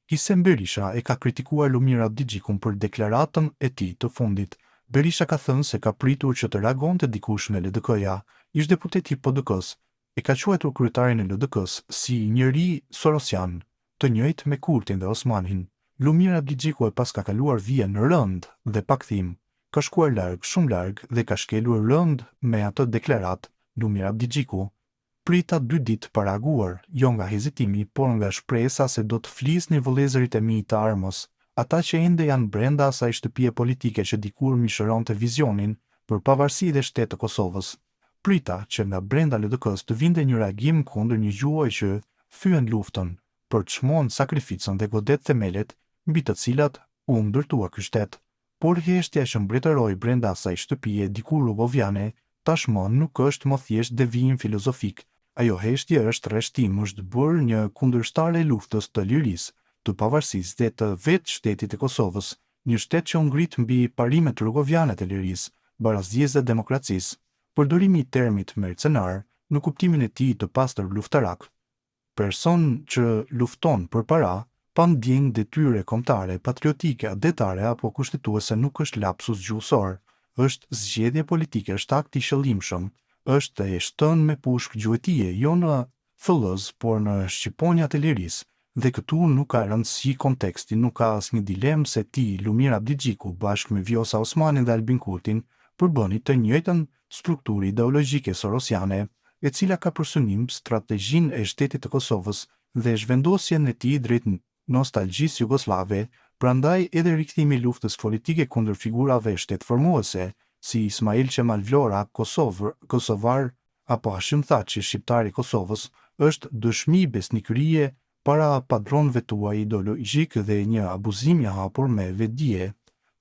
Hisen Berisha e ka kritikuar Lumir Abdigjikun për deklaratën e tij të fundit. Berisha ka thënë se ka pritur që të reagonte dikush në LDK-ja, ish deputet i PDK-s, e ka quajtur kryetarin e LDK-s si njeri sorosian, të njëjtë me Kurtin dhe Osmanin. Lumir Abdigjiku e pas ka kaluar vije në rënd dhe pa kthim, ka shkuar larg, shumë larg dhe ka shkelur rënd me atë deklarat. Lumir Abdigjiku prita 2 ditë për reaguar, jo nga hezitimi, por nga shpresa se do të flisnin vëllezërit e mi të armës, ata që ende janë brenda asaj shtëpie politike që dikur mishëronte vizionin për pavarësi dhe shtet të Kosovës. Prita që nga brenda LDK-s të vinte një reagim kundër një gjuhoj që thyen luftën, për të çmuar sakrificën dhe godet themelet mbi të cilat u ndërtua ky shtet. Por heshtja që mbretëroi brenda asaj shtëpie dikur lugoviane, tashmë nuk është më thjesht devijim filozofik. Ajo heshtje është rreshtim, është bërë një kundërshtare e luftës të lirisë, të pavarësisë dhe të vetë shtetit e Kosovës, një shtet që u ngrit mbi parimet lugoviane të lirisë, barazdisë dhe demokracisë. Përdorimi i termit mercenar në kuptimin e tij të pastër luftarak, person që lufton për para, pa ndjenjë detyre kombëtare, patriotike, adetare apo kushtetuese nuk është lapsus gjuhësor, është zgjedhje politike, është akt i shëllimshëm, është e shtënë me pushkë gjuetie, jo në thellëz, por në shqiponjat e lirisë, dhe këtu nuk ka rëndësi konteksti, nuk ka asnjë dilemë se ti, Lumir Abdigjiku, bashkë me Vjosa Osmanin dhe Albin Kurtin, përbëni të njëjtën strukturë ideologjike sorosiane, e cila ka për synim strategjinë e shtetit të Kosovës dhe zhvendosjen e tij drejt nostalgjisë jugoslave, prandaj edhe rikthimi i luftës politike kundër figurave shtetformuese, si Ismail Qemal Vlora, kosovar, apo Hashim Thaçi, shqiptar i Kosovës, është dëshmi besnikërie para padronëve tuaj ideologjik dhe një abuzim i hapur me vetdije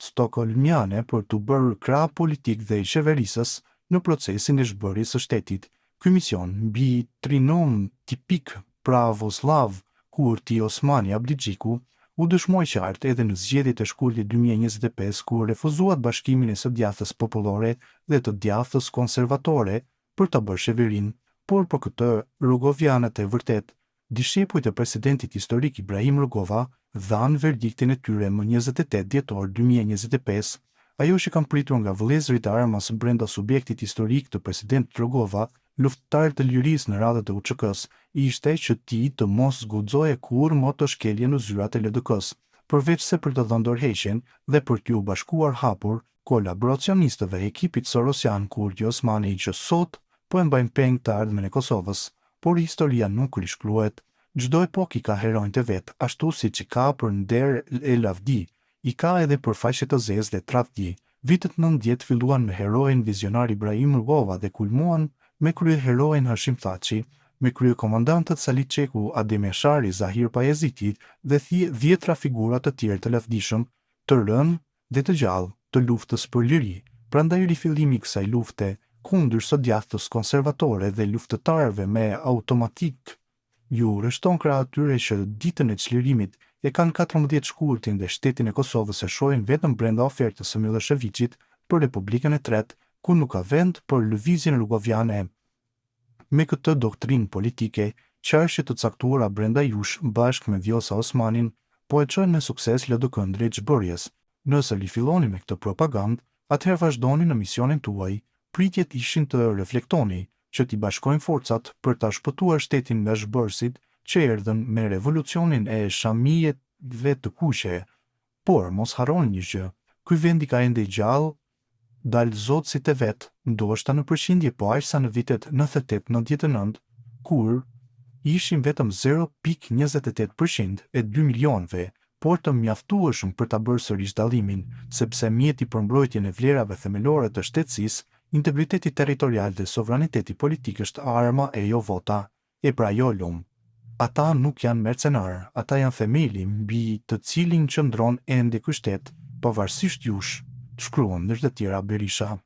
stokholmiane për të bërë krah politik dhe i qeverisës në procesin e zhbërjes së shtetit. Ky mision mbi trinom tipik pravoslav Kurti Osmani Abdigjiku u dëshmoi qartë edhe në zgjedhjet e shkurtit 2025 kur refuzuat bashkimin e së djathtas popullore dhe të djathtas konservatore për ta bërë qeverinë, por për këtë rugovianët e vërtet, dishepujt e presidentit historik Ibrahim Rugova, dhanë verdiktin e tyre më 28 dhjetor 2025. Ajo që kanë pritur nga vëllezërit e armës brenda subjektit historik të presidentit Rugova, luftëtar të lirisë në radhët e UÇK-s, ishte që ti të mos zguxoje kur më të shkelje në zyrat e LDK-s, përveç se për të dhënë dorëheqjen dhe për t'ju bashkuar hapur kolaboracionistëve e ekipit sorosian Kurti Osmani që sot po e mbajnë peng të ardhmen e Kosovës, por historia nuk rishkruhet. Çdo epokë ka heronjtë e vet, ashtu siç i ka për Nder El Avdi, i ka edhe për faqe të zezë dhe tradhti. Vitet 90 filluan me heroin vizionar Ibrahim Rugova dhe kulmuan me kryeheroin Hashim Thaçi, me kryekomandantët Salit Çeku, Adem Eshari, Zahir Pajeziti dhe dhjetra figura të tjerë të lavdishëm, të rënë dhe të gjallë të luftës për liri. Prandaj rifillimi i kësaj lufte kundër së djathtës konservatore dhe luftëtarëve me automatik ju rështon krah atyre që ditën e çlirimit e kanë 14 shkurtin dhe shtetin e Kosovës e shohin vetëm brenda ofertës së Miloševićit për Republikën e Tretë, ku nuk ka vend për lëvizjen rugoviane. Me këtë doktrinë politike, çështje të caktuara brenda jush bashkë me Vjosa Osmanin po e çojnë me sukses LDK-n drejt zhbërjes. Nëse rifilloni me këtë propagandë, atëherë vazhdoni në misionin tuaj. Pritjet ishin të reflektoni që t'i bashkojnë forcat për ta shpëtuar shtetin nga zhbërësit që erdhën me revolucionin e shamijeve të kuqe. Por mos harroni një gjë, ky vendi ka ende gjallë dalë zotësit e vet, ndoshta në përqindje po aq sa në vitet 98-99, kur ishin vetëm 0.28% e 2 milionëve, por të mjaftueshëm për ta bërë sërish dallimin, sepse mjeti për mbrojtjen e vlerave themelore të shtetësisë, integriteti territorial dhe sovraniteti politik është arma e jo vota, e pra jo lum. Ata nuk janë mercenarë, ata janë themeli mbi të cilin qëndron ende ky shtet, pavarësisht jush, shkruan ndër të tjera Berisha.